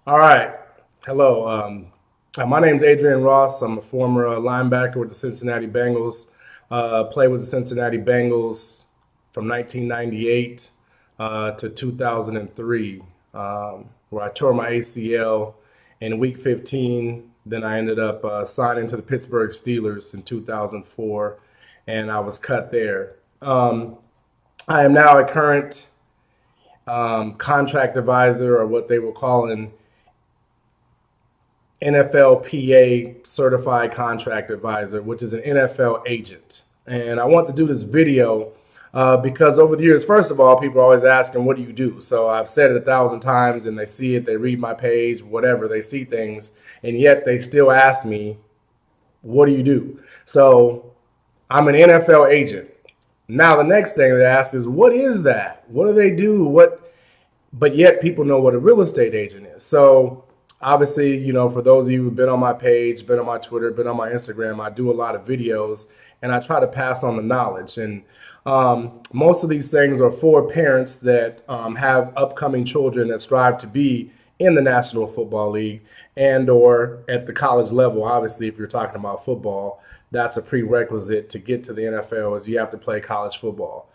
All right. Hello. My name's Adrian Ross. I'm a former linebacker with the Cincinnati Bengals. Played with the Cincinnati Bengals from 1998 to 2003, where I tore my ACL in Week 15. Then I ended up signing to the Pittsburgh Steelers in 2004, and I was cut there. I am now a current contract advisor, or what they were calling NFLPA certified contract advisor, which is an NFL agent. And I want to do this video because over the years, first of all, people are always asking, what do you do? So I've said it 1,000 times and they see it, they read my page, whatever, they see things, and yet they still ask me, what do you do? So I'm an NFL agent. Now, the next thing they ask is, what is that? What do they do? But yet people know what a real estate agent is. So obviously, for those of you who've been on my page, been on my Twitter, been on my Instagram, I do a lot of videos and I try to pass on the knowledge. And most of these things are for parents that have upcoming children that strive to be in the National Football League and or at the college level. Obviously, if you're talking about football, that's a prerequisite to get to the NFL is you have to play college football.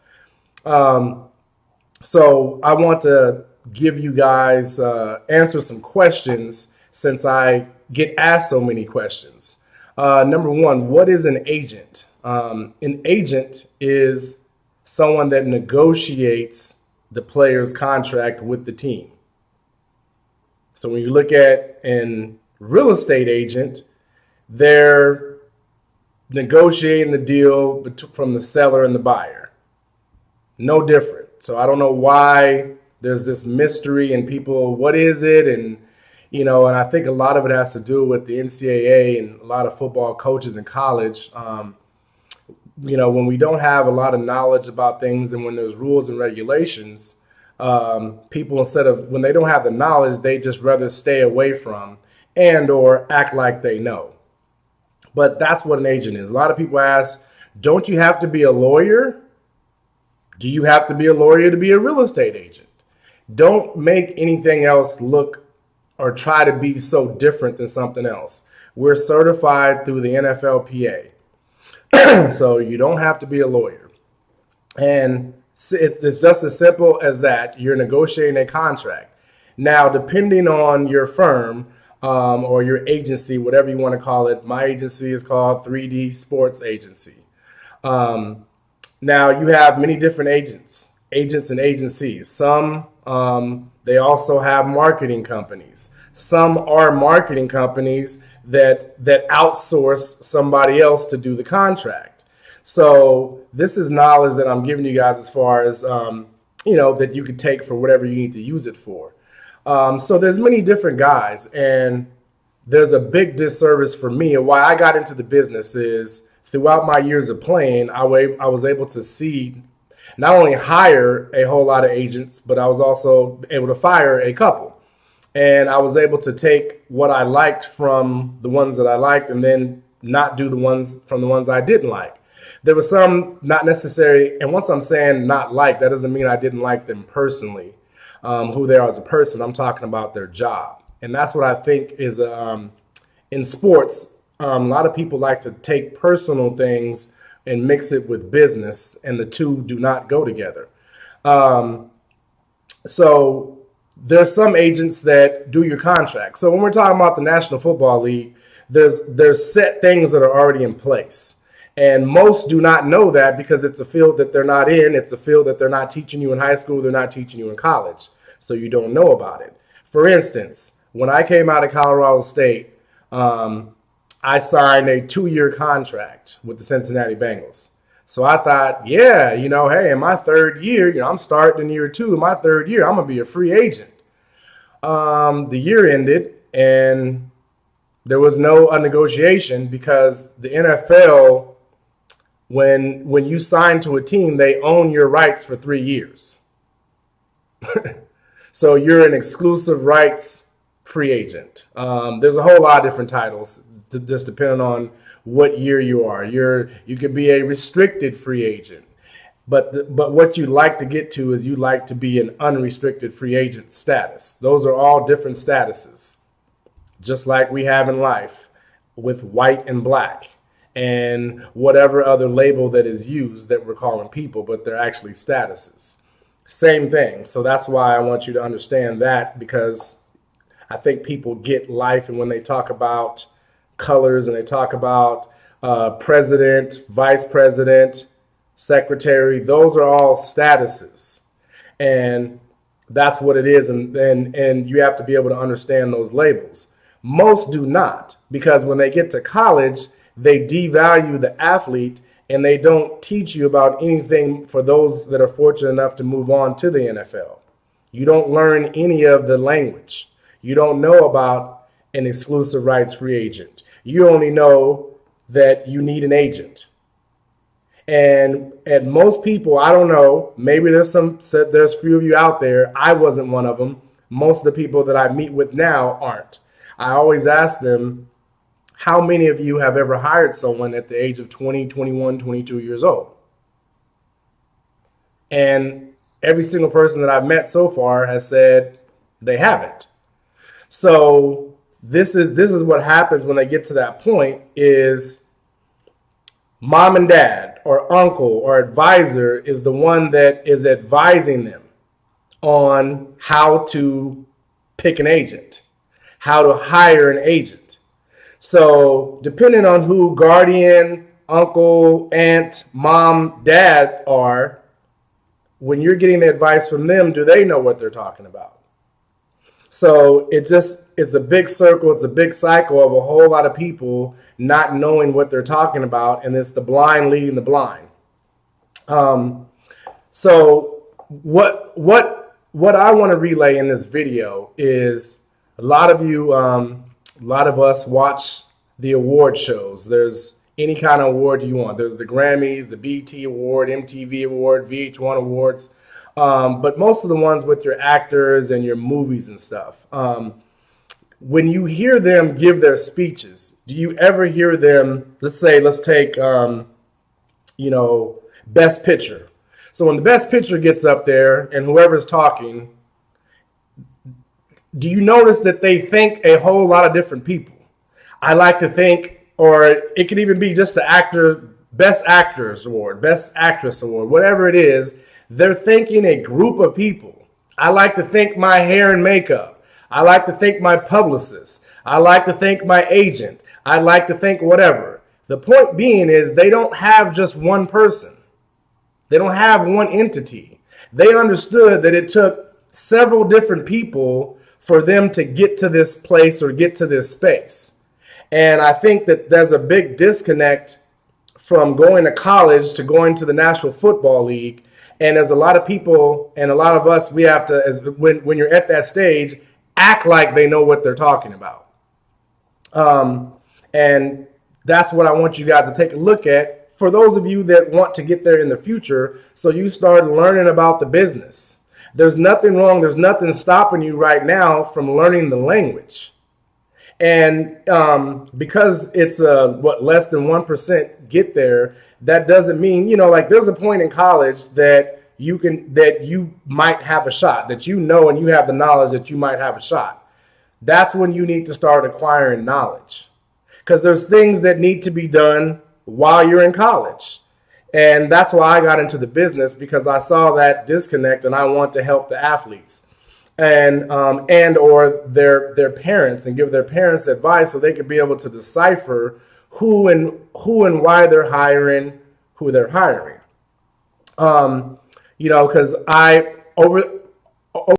So I want to give you guys, answer some questions since I get asked so many questions. Number one, what is an agent? An agent is someone that negotiates the player's contract with the team. So when you look at an real estate agent, they're negotiating the deal from the seller and the buyer. No different. So I don't know why there's this mystery and people, what is it? And I think a lot of it has to do with the NCAA and a lot of football coaches in college. When we don't have a lot of knowledge about things and when there's rules and regulations, people when they don't have the knowledge, they just rather stay away from and or act like they know. But that's what an agent is. A lot of people ask, don't you have to be a lawyer? Do you have to be a lawyer to be a real estate agent? Don't make anything else look or try to be so different than something else. We're certified through the NFLPA. So you don't have to be a lawyer. And it's just as simple as that. You're negotiating a contract. Now, depending on your firm or your agency, whatever you want to call it, my agency is called 3D Sports Agency. Now, you have many different agents and agencies. Some, they also have marketing companies. Some are marketing companies that outsource somebody else to do the contract. So this is knowledge that I'm giving you guys as far as, that you could take for whatever you need to use it for. So there's many different guys, and there's a big disservice for me. And why I got into the business is throughout my years of playing, I was able to see not only hire a whole lot of agents, but I was also able to fire a couple. And I was able to take what I liked from the ones that I liked and then not do the ones from the ones I didn't like. There were some not necessary, and once I'm saying not like, that doesn't mean I didn't like them personally, who they are as a person. I'm talking about their job. And that's what I think is in sports, a lot of people like to take personal things and mix it with business, and the two do not go together. So there's some agents that do your contract. So when we're talking about the National Football League, there's set things that are already in place. And most do not know that because it's a field that they're not in. It's a field that they're not teaching you in high school. They're not teaching you in college. So you don't know about it. For instance, when I came out of Colorado State, I signed a 2-year contract with the Cincinnati Bengals. So I thought, yeah, hey, in my third year, I'm starting in year 2. In my third year, I'm going to be a free agent. The year ended and there was no negotiation because the NFL, when you sign to a team, they own your rights for 3 years. So you're an exclusive rights free agent. There's a whole lot of different titles, just depending on what year you are. You could be a restricted free agent. But what you like to get to is you like to be an unrestricted free agent status. Those are all different statuses, just like we have in life with white and black and whatever other label that is used that we're calling people, but they're actually statuses. Same thing. So that's why I want you to understand that, because I think people get life, and when they talk about colors and they talk about president, vice president, secretary, those are all statuses. And that's what it is. And you have to be able to understand those labels. Most do not, because when they get to college, they devalue the athlete and they don't teach you about anything for those that are fortunate enough to move on to the NFL. You don't learn any of the language. You don't know about an exclusive rights free agent. You only know that you need an agent. And most people, I don't know, maybe there's a few of you out there. I wasn't one of them. Most of the people that I meet with now aren't. I always ask them, how many of you have ever hired someone at the age of 20, 21, 22 years old? And every single person that I've met so far has said they haven't. So this is what happens when they get to that point is mom and dad or uncle or advisor is the one that is advising them on how to pick an agent, how to hire an agent. So depending on who guardian, uncle, aunt, mom, dad are, when you're getting the advice from them, do they know what they're talking about? So it's a big circle. It's a big cycle of a whole lot of people not knowing what they're talking about. And it's the blind leading the blind. So what I want to relay in this video is a lot of us watch the award shows. There's any kind of award you want. There's the Grammys, the BET Award, MTV Award, VH1 Awards. But most of the ones with your actors and your movies and stuff, when you hear them give their speeches, do you ever hear them, let's take, Best Picture. So when the Best Picture gets up there and whoever's talking, do you notice that they thank a whole lot of different people? I like to think, or it could even be just the Best Actors Award, Best Actress Award, whatever it is. They're thanking a group of people. I like to thank my hair and makeup. I like to thank my publicist. I like to thank my agent. I like to thank whatever. The point being is they don't have just one person. They don't have one entity. They understood that it took several different people for them to get to this place or get to this space. And I think that there's a big disconnect from going to college to going to the National Football League. And there's a lot of people and a lot of us, we have to, when you're at that stage, act like they know what they're talking about. And that's what I want you guys to take a look at for those of you that want to get there in the future, so you start learning about the business. There's nothing wrong. There's nothing stopping you right now from learning the language. And because it's less than 1% get there, that doesn't mean, there's a point in college that you might have a shot, that and you have the knowledge that you might have a shot. That's when you need to start acquiring knowledge, because there's things that need to be done while you're in college. And that's why I got into the business, because I saw that disconnect and I want to help the athletes and or their parents, and give their parents advice so they could be able to decipher who and why they're hiring who they're hiring. Because over